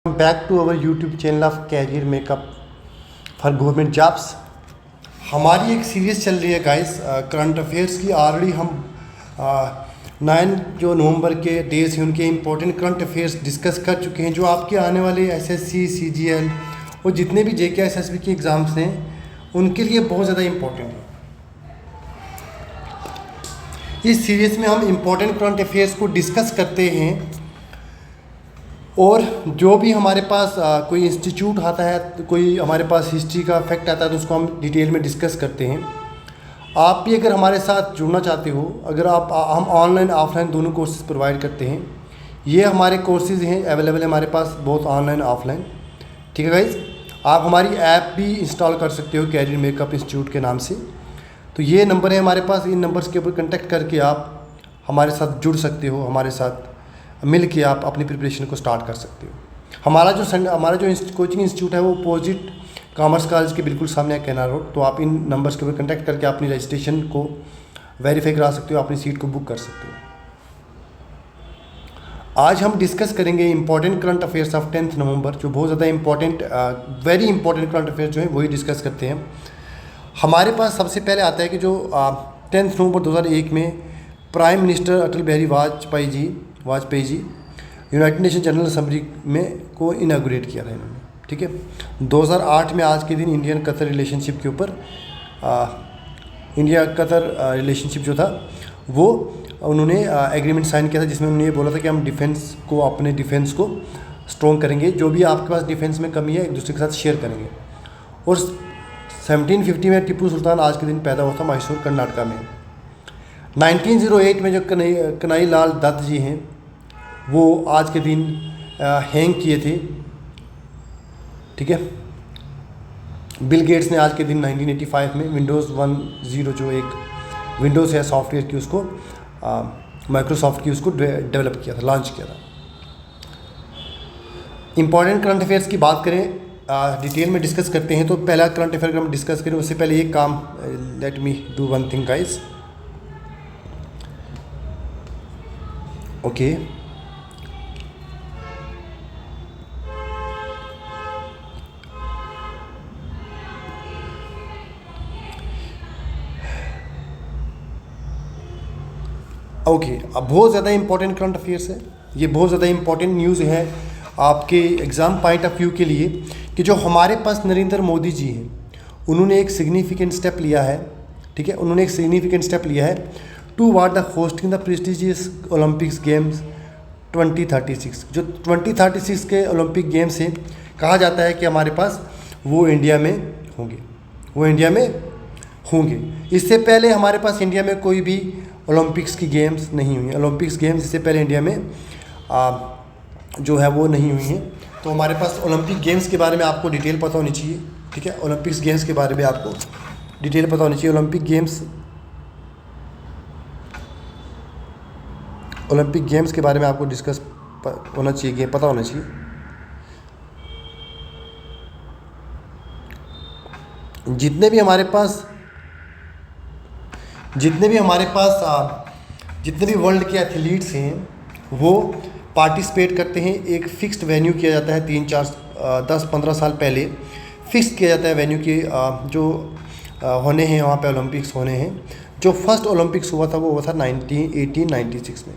Back to our YouTube channel of career makeup for government jobs. हमारी एक series चल रही है गाइस करंट अफेयर्स की। ऑलरेडी हम 9 जो नवंबर के डेज हैं उनके इम्पोर्टेंट करंट अफेयर्स डिस्कस कर चुके हैं, जो आपके आने वाले एसएससी, सीजीएल और जितने भी जेके एसएसबी के एग्ज़ाम्स हैं उनके लिए बहुत ज़्यादा इम्पोर्टेंट है। इस सीरीज़ में हम इम्पोर्टेंट करंट अफेयर्स को डिस्कस करते हैं और जो भी हमारे पास कोई इंस्टीट्यूट आता है, कोई हमारे पास हिस्ट्री का फैक्ट आता है तो उसको हम डिटेल में डिस्कस करते हैं। आप भी अगर हमारे साथ जुड़ना चाहते हो, अगर हम ऑनलाइन ऑफलाइन दोनों कोर्सेज प्रोवाइड करते हैं। ये हमारे कोर्सेज हैं अवेलेबल है हमारे पास बहुत ऑनलाइन ऑफलाइन। ठीक है गाइज, आप हमारी ऐप भी इंस्टॉल कर सकते हो कैरियर मेकअप इंस्टीट्यूट के नाम से। तो ये नंबर है हमारे पास, इन नंबर्स के ऊपर कॉन्टैक्ट करके आप हमारे साथ जुड़ सकते हो, हमारे साथ मिल के आप अपनी प्रिपरेशन को स्टार्ट कर सकते हो। हमारा जो कोचिंग इंस्टीट्यूट है वो अपोजिट कॉमर्स कॉलेज के बिल्कुल सामने है, कैनाल रोड। तो आप इन नंबर्स के ऊपर कॉन्टैक्ट करके अपनी रजिस्ट्रेशन को वेरीफाई करा सकते हो, अपनी सीट को बुक कर सकते हो। आज हम डिस्कस करेंगे इंपॉर्टेंट करंट अफेयर्स ऑफ 10 नवंबर, जो बहुत ज़्यादा important very important current affairs जो है वही डिस्कस करते हैं। हमारे पास सबसे पहले आता है कि जो 10 नवंबर 2001 में prime minister Atal Bihari Vajpayee ji United nation general assembly में को इनागुरेट किया था इन्होंने। ठीक है, 2008 में आज के दिन इंडियन कतर रिलेशनशिप के ऊपर इंडिया कतर रिलेशनशिप जो था वो उन्होंने एग्रीमेंट साइन किया था, जिसमें उन्होंने ये बोला था कि हम अपने डिफेंस को स्ट्रॉन्ग करेंगे, जो भी आपके पास डिफेंस में कमी है एक दूसरे के साथ शेयर करेंगे। और 1750 में टिप्पू सुल्तान आज के दिन पैदा हुआ था मैसूर कर्नाटका में। 1908 में जो कन्हई लाल दत्त जी हैं वो आज के दिन हैंग किए थे। ठीक है, बिल गेट्स ने आज के दिन 1985 में विंडोज़ 10 जो एक विंडोज़ है सॉफ्टवेयर की, उसको माइक्रोसॉफ्ट की उसको डेवलप किया था, लॉन्च किया था। इंपॉर्टेंट करंट अफेयर्स की बात करें, डिटेल में डिस्कस करते हैं। तो पहला करंट अफेयर हम डिस्कस करें उससे पहले एक काम, let me do one thing guys. Okay, अब बहुत ज़्यादा इंपॉर्टेंट करंट अफेयर्स है, ये बहुत ज़्यादा इंपॉर्टेंट न्यूज़ है आपके एग्ज़ाम पॉइंट ऑफ व्यू के लिए कि जो हमारे पास नरेंद्र मोदी जी हैं उन्होंने एक सिग्निफिकेंट स्टेप लिया है। ठीक है, उन्होंने एक सिग्निफिकेंट स्टेप लिया है toward the hosting the prestigious Olympics games 2036। जो 2036 के ओलंपिक गेम्स हैं, कहा जाता है कि हमारे पास वो इंडिया में होंगे। इससे पहले हमारे पास इंडिया में कोई भी ओलंपिक्स की गेम्स नहीं हुई हैं। ओलंपिक्स गेम्स इससे पहले इंडिया में जो है वो नहीं हुई हैं। तो हमारे पास ओलंपिक गेम्स के बारे में आपको डिटेल पता होनी चाहिए। ठीक है, ओलंपिक्स गेम्स के बारे में आपको डिटेल पता होनी चाहिए। ओलंपिक गेम्स के बारे में आपको डिस्कस होना चाहिए, पता होना चाहिए। जितने भी हमारे वर्ल्ड के एथलीट्स हैं वो पार्टिसिपेट करते हैं। एक फ़िक्स्ड वेन्यू किया जाता है, 3-4-10-15 साल पहले फिक्स किया जाता है वेन्यू के जो होने हैं वहाँ पे ओलंपिक्स होने हैं। जो फर्स्ट ओलंपिक्स हुआ था वो हुआ था 1896 में।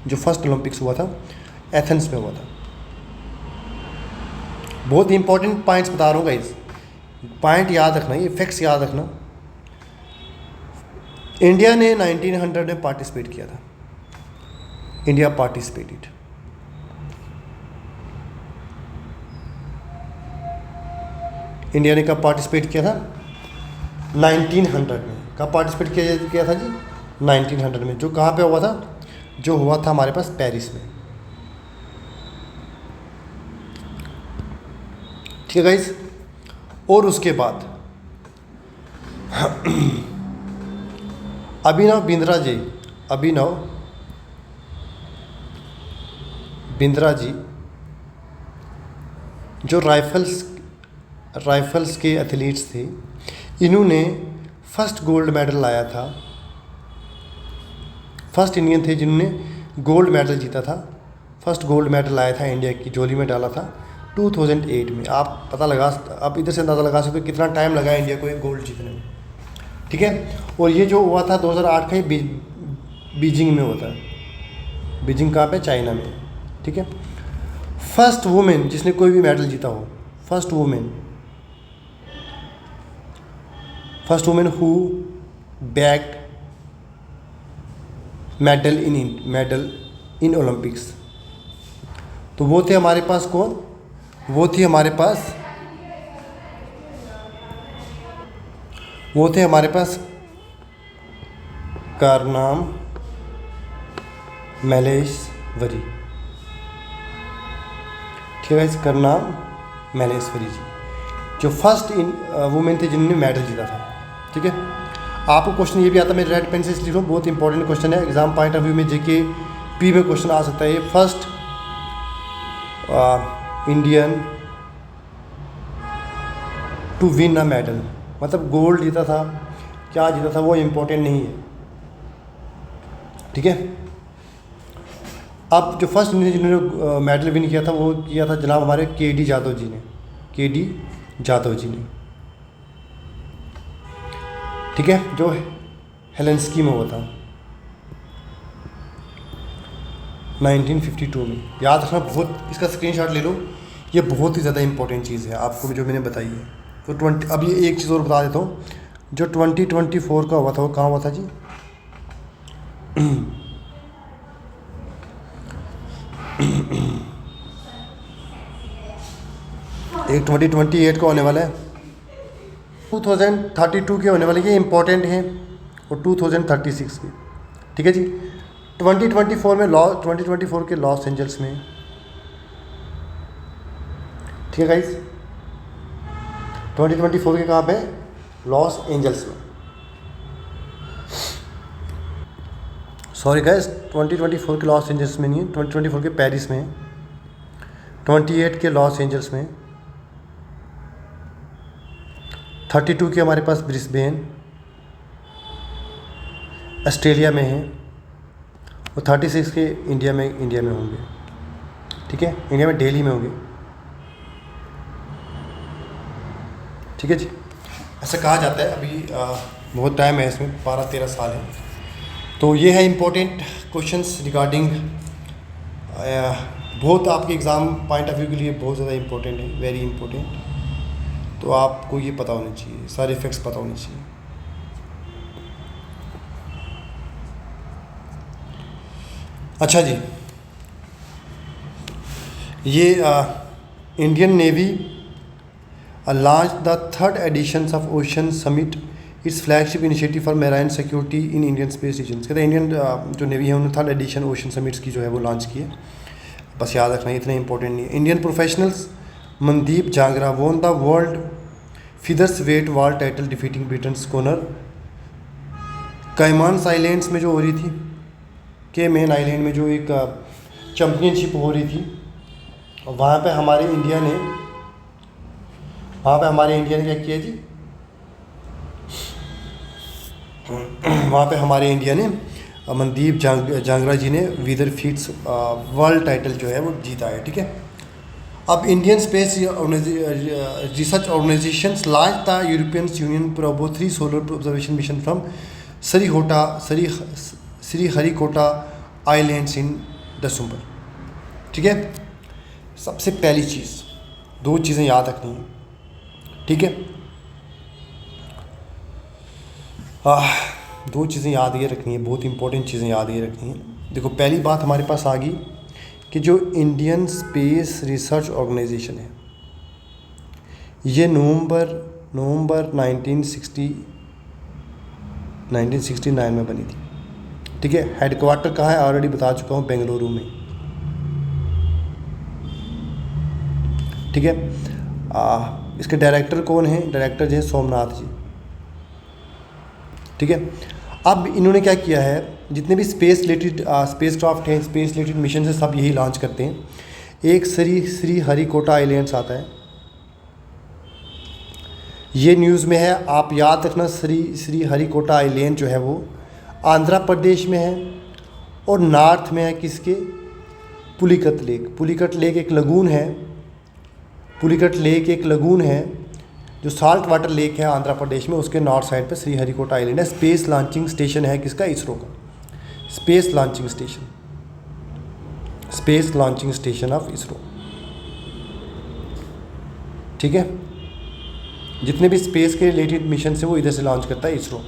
जो फर्स्ट ओलंपिक्स हुआ था एथेंस में हुआ था। बहुत इंपॉर्टेंट पॉइंट्स बता रहा हूँ गाइस, पॉइंट याद रखना, ये फैक्ट्स याद रखना। इंडिया ने 1900 में पार्टिसिपेट किया था। India participated. इंडिया ने कब पार्टिसिपेट किया था? 1900 में। कब पार्टिसिपेट किया था जी? 1900 में। जो कहाँ पे हुआ था? जो हुआ था हमारे पास पेरिस में। ठीक है गाइस, और उसके बाद अभिनव बिंद्रा जी जो राइफल्स के एथलीट्स थे, इन्होंने फर्स्ट गोल्ड मेडल लाया था। फर्स्ट इंडियन थे जिन्होंने गोल्ड मेडल जीता था फर्स्ट गोल्ड मेडल आया था इंडिया की झोली में डाला था 2008 में। आप पता लगा, आप इधर से अंदाज़ा लगा सकते हो कितना टाइम लगा इंडिया को एक गोल्ड जीतने में, ठीक है। और ये जो हुआ था 2008 का, ये बीजिंग में होता है। बीजिंग कहाँ पे? चाइना में, ठीक है। फर्स्ट वुमेन जिसने कोई भी मेडल जीता हो, first women who bagged medal in Olympics, तो वो थे हमारे पास कौन? वो थे हमारे पास कारनाम मैलेश्वरी, ठीक है। इस कारनाम मैलेश्वरी जी जो फर्स्ट वुमेन थे जिन्होंने मेडल जीता था, ठीक है। आपको क्वेश्चन ये भी आता है, मैं रेड पेन से लिख रहा हूँ, बहुत इंपॉर्टेंट क्वेश्चन है, एग्जाम पॉइंट ऑफ व्यू में जेके पी में क्वेश्चन आ सकता है। ये first Indian to win a medal, मतलब गोल्ड जीता था, क्या जीता था वो इम्पोर्टेंट नहीं है, ठीक है। अब जो फर्स्ट जिन्होंने मेडल विन किया था वो किया था जनाब हमारे के.डी. जादव जी ने, ठीक है, जो हेलेंस्की में हुआ था 1952 में। याद रखना, बहुत, इसका स्क्रीनशॉट ले लो, ये बहुत ही ज़्यादा इंपॉर्टेंट चीज़ है आपको जो मैंने बताई है। तो अब ये एक चीज़ और बता देता हूँ, जो 2024 का हुआ था वो कहाँ हुआ था जी? एक 2028 का होने वाला है, 2032 के होने वाले, ये इंपॉर्टेंट हैं, और 2036 के, ठीक है जी। 2024 में 2024 के लॉस एंजल्स में, ठीक है गाइस, 2024 के कहाँ पे? लॉस एंजल्स में, सॉरी गाइस, 2024 के लॉस एंजल्स में नहीं है, 2024 के पेरिस में, 28 के लॉस एंजल्स में, 32 के हमारे पास ब्रिस्बेन ऑस्ट्रेलिया में है, और 36 के इंडिया में होंगे, ठीक है, इंडिया में दिल्ली में होंगे, ठीक है जी। ऐसा कहा जाता है, अभी बहुत टाइम है इसमें, 12-13 साल है। तो ये है इम्पोर्टेंट क्वेश्चंस रिगार्डिंग, बहुत आपके एग्ज़ाम पॉइंट ऑफ व्यू के लिए बहुत ज़्यादा इम्पोर्टेंट है, वेरी इंपॉर्टेंट। तो आपको ये पता होनी चाहिए, सारे फैक्ट्स पता होने चाहिए। अच्छा जी, ये Indian Navy launch the third edition of ocean summit, its flagship initiative for marine security in Indian space region. कहते हैं इंडियन जो नेवी है उन्होंने थर्ड एडिशन ओशन समिट्स की जो है वो लॉन्च की है, बस याद रखना, इतना इंपॉर्टेंट नहीं है। Indian professionals Mandeep Jangra won the world feathers weight wall title defeating Britain's corner. Cayman Islands में जो हो रही थी, के मेन आइलैंड में जो एक चैम्पियनशिप हो रही थी, वहाँ पे हमारे इंडिया ने क्या किया जी? वहाँ पे हमारे इंडिया ने मनदीप जांगरा जी ने विदर फीट्स वर्ल्ड टाइटल जो है वो जीता है, ठीक है। अब Indian space research organisations launch the European Union Proba 3 solar observation mission from Sriharikota islands in December, ठीक है। सबसे पहली चीज़, 2 चीज़ें याद रखनी है, ठीक है। 2 चीज़ें याद ये रखनी है, बहुत इंपॉर्टेंट चीज़ें याद ये रखनी है। देखो, पहली बात हमारे पास आ गई कि जो इंडियन स्पेस रिसर्च ऑर्गेनाइजेशन है, ये नवंबर 1969 में बनी थी, ठीक है। हेडक्वार्टर कहाँ है ऑलरेडी बता चुका हूँ, बेंगलुरु में, ठीक है। इसके डायरेक्टर कौन है? डायरेक्टर जो है सोमनाथ जी, ठीक है। अब इन्होंने क्या किया है, जितने भी स्पेस क्राफ्ट हैं, स्पेस रिलेटेड मिशन है, सब यही लॉन्च करते हैं। एक श्रीहरिकोटा आइलैंड्स आता है, ये न्यूज़ में है, आप याद रखना। श्रीहरिकोटा आइलैंड जो है वो आंध्र प्रदेश में है, और नॉर्थ में है किसके? पुलिकट लेक। पुलिकट लेक एक लगून है, पुलिकट लेक एक लगून है जो साल्ट वाटर लेक है आंध्र प्रदेश में, उसके नॉर्थ साइड पे श्रीहरिकोटा आइलैंड है। स्पेस लॉन्चिंग स्टेशन है किसका? इसरो का। Space launching station, space launching station of ISRO. ठीक है, जितने भी स्पेस के रिलेटेड मिशन से वो इधर से लॉन्च करता है इसरो।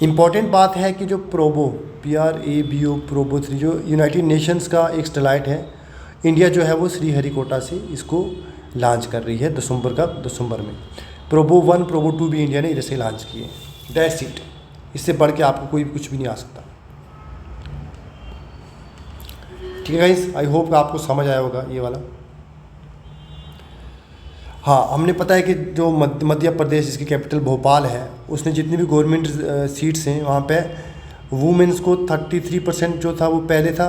इम्पॉर्टेंट बात है कि जो प्रोबो PRABO प्रोबो 3 जो यूनाइटेड नेशंस का एक सैटेलाइट है, इंडिया जो है वो श्रीहरिकोटा से इसको लॉन्च कर रही है दिसंबर में। प्रोबो 1 प्रोबो 2 भी इंडिया ने इधर से लॉन्च किए। दैट्स इट, इससे बढ़ के आपको कोई कुछ भी नहीं आ सकता। ठीक है गाइस, आई होप आपको समझ आया होगा ये वाला। हाँ, हमने पता है कि जो मध्य प्रदेश जिसकी कैपिटल भोपाल है, उसने जितनी भी गवर्नमेंट सीट्स हैं वहाँ पे वुमेंस को 33% जो था वो पहले था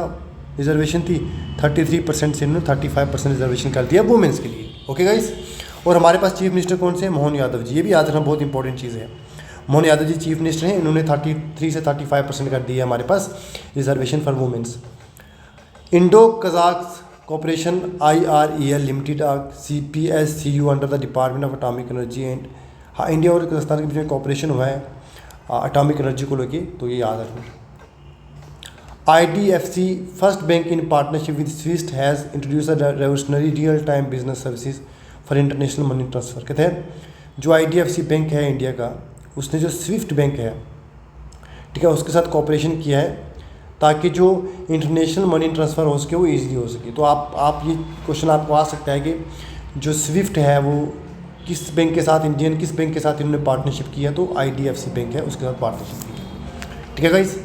रिजर्वेशन थी, 33% से इन्होंने 35% रिजर्वेशन कर दिया वुमेंस के लिए। ओके गाइस, और हमारे पास चीफ मिनिस्टर कौन से हैं? मोहन यादव जी। ये भी याद रखना बहुत इंपॉर्टेंट चीज़ है। मोहन यादव जी चीफ मिनिस्टर हैं, इन्होंने 33 से 35% कर दिया हमारे पास reservation for womens. Indo Kazakh cooperation IREL limited CPSCU under the department of atomic energy and, हाँ, इंडिया और कजाकिस्तान के बीच में कॉपरेशन हुआ है एटॉमिक एनर्जी को लेके, तो ये याद रखना। IDFC first bank in partnership with Swift has introduce a revolutionary real time business services for international money transfer. कहते हैं जो IDFC बैंक है इंडिया का, उसने जो स्विफ्ट बैंक है, ठीक है, उसके साथ कॉपरेशन किया है ताकि जो इंटरनेशनल मनी ट्रांसफ़र हो सके वो ईजिली हो सके। तो आप ये क्वेश्चन आपको आ सकता है कि जो स्विफ्ट है वो किस बैंक के साथ, इंडियन किस बैंक के साथ इन्होंने पार्टनरशिप किया? तो IDFC बैंक है, उसके साथ पार्टनरशिप की है। ठीक है गाइस,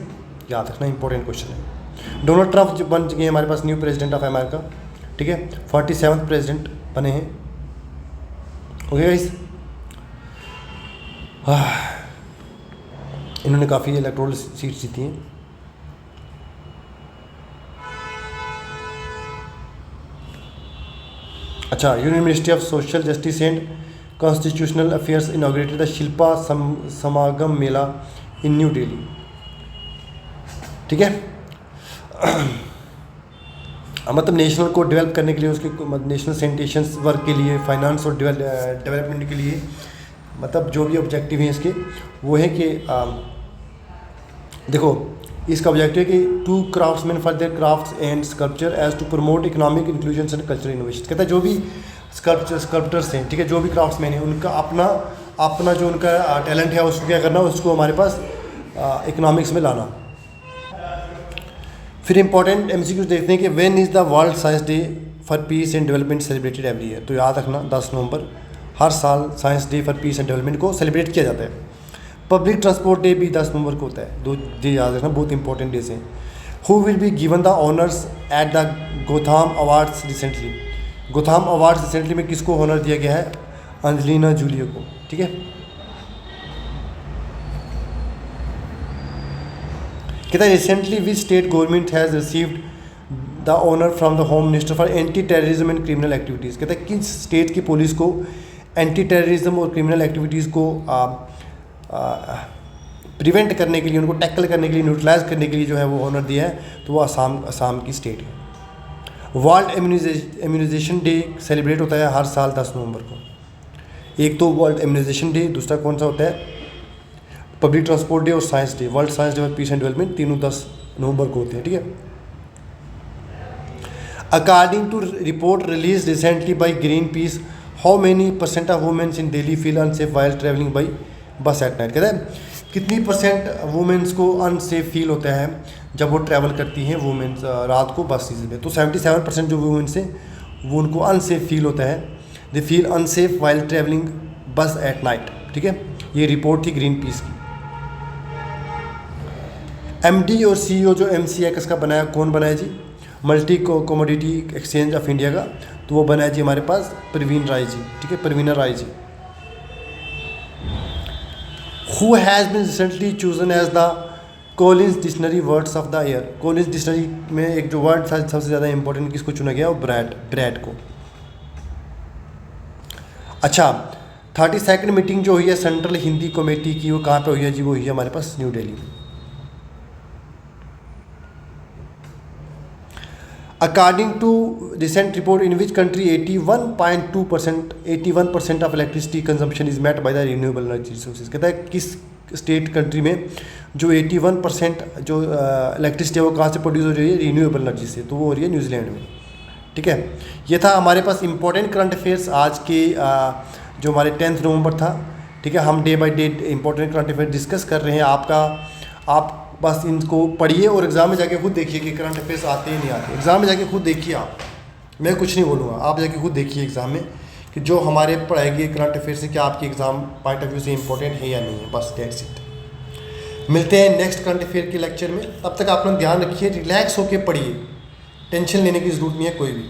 याद रखना, इंपॉर्टेंट क्वेश्चन है। डोनाल्ड ट्रंप जो बन गए हमारे पास न्यू प्रेसिडेंट ऑफ अमेरिका। ठीक है, 47th प्रेसिडेंट बने हैं। ओके गाइस, इन्होंने काफ़ी इलेक्टोरल सीट्स जीती हैं। अच्छा, union ministry of social justice and constitutional affairs inaugurated the Shilpa समागम मेला इन न्यू दिल्ली। ठीक है, मतलब नेशनल को डेवलप करने के लिए, उसके नेशनल सैनिटेशन वर्क के लिए, फाइनेंस और डेवलपमेंट के लिए, मतलब जो भी ऑब्जेक्टिव हैं इसके, वो है कि देखो, इसका ऑब्जेक्टिव है कि to craftsman for their crafts and sculpture as to promote economic inclusion and cultural innovation. कहता है जो भी स्कल्पटर्स हैं, ठीक है, जो भी क्राफ्ट्समैन हैं, उनका अपना जो उनका टैलेंट है उसको क्या करना, उसको हमारे पास इकोनॉमिक्स में लाना। फिर इंपॉर्टेंट MCQ देखते हैं कि when is the world science day for piece and development celebrated every year. तो याद रखना 10 नवंबर हर साल science day for piece and development को सेलिब्रेट किया जाता है। पब्लिक ट्रांसपोर्ट डे भी 10 नवंबर को होता है। दो डे याद रखना, बहुत इंपॉर्टेंट डेज हैं। Who will be given the honours at the Gotham awards recently. Gotham awards recently में किसको ऑनर दिया गया है? एंजेलिना जूली को। ठीक है, कहता है recently which state government has received the honour from the home minister for anti terrorism and criminal activities. कहता है किस स्टेट की पुलिस को एंटी टेररिज्म और क्रिमिनल एक्टिविटीज़ को प्रिवेंट करने के लिए, उनको टैकल करने के लिए, न्यूट्रलाइज करने के लिए जो है वो ऑनर दिया है, तो वो असम की स्टेट है। वर्ल्ड इम्यूनाइजेशन डे सेलिब्रेट होता है हर साल 10 नवंबर को। एक तो वर्ल्ड इम्यूनाइजेशन डे, दूसरा कौन सा होता है? पब्लिक ट्रांसपोर्ट डे और science day. World science day और पीस एंड डेवलपमेंट तीनों 10 नवंबर को होते हैं। ठीक है, according to report release recently by Greenpeace, how many % of womens in Delhi feel unsafe while travelling by bus at night. कहते हैं कितनी % वुमेन्स को अनसेफ फील होता है जब वो ट्रैवल करती हैं वुमेन्स रात को बस में। तो 77% जो वुमेन्स हैं वो उनको अनसेफ फील होता है। They feel unsafe while travelling बस एट नाइट। ठीक है, ये रिपोर्ट थी ग्रीन पीस की। MD और CEO जो MCX का बनाया, कौन बनाया जी? Multi commodity exchange of India का, तो वो बनाया जी हमारे पास प्रवीण राय जी। ठीक है, प्रवीणा Rai ji. Who has been recently chosen as the Collins Dictionary Words of the Year। Collins dictionary में एक जो वर्ड था सबसे ज़्यादा इंपॉर्टेंट किसको चुना गया? वो ब्रैड को। अच्छा, 32nd मीटिंग जो हुई है सेंट्रल हिंदी कमेटी की, वो कहाँ पे हुई है जी? वो हुई है हमारे पास न्यू दिल्ली में। According to recent report in which country 81% of electricity consumption is met by the renewable energy resources. कहता है किस स्टेट कंट्री में जो 81% जो इलेक्ट्रिसिटी है वो कहाँ से प्रोड्यूस हो रही है, रिन्यूएबल एनर्जी से, तो वो हो रही है न्यूजीलैंड में। ठीक है, ये था हमारे पास इंपॉर्टेंट करंट अफेयर्स आज के जो हमारे 10 नवंबर था। ठीक है, हम day by day important current affair discuss कर रहे हैं। आप बस इनको पढ़िए और एग्ज़ाम में जाके खुद देखिए कि करंट अफेयर्स आते हैं नहीं आते। एग्ज़ाम में जाके खुद देखिए आप, मैं कुछ नहीं बोलूँगा, आप जाके खुद देखिए एग्ज़ाम में कि जो हमारे पढ़ाए गए करंट अफेयर्स से क्या आपके एग्ज़ाम पॉइंट ऑफ व्यू से इंपॉर्टेंट है या नहीं है। बस दैट्स इट। मिलते हैं नेक्स्ट करंट अफेयर के लेक्चर में। तब तक आप लोग ध्यान रखिए, रिलैक्स होकर पढ़िए, टेंशन लेने की ज़रूरत नहीं है कोई भी।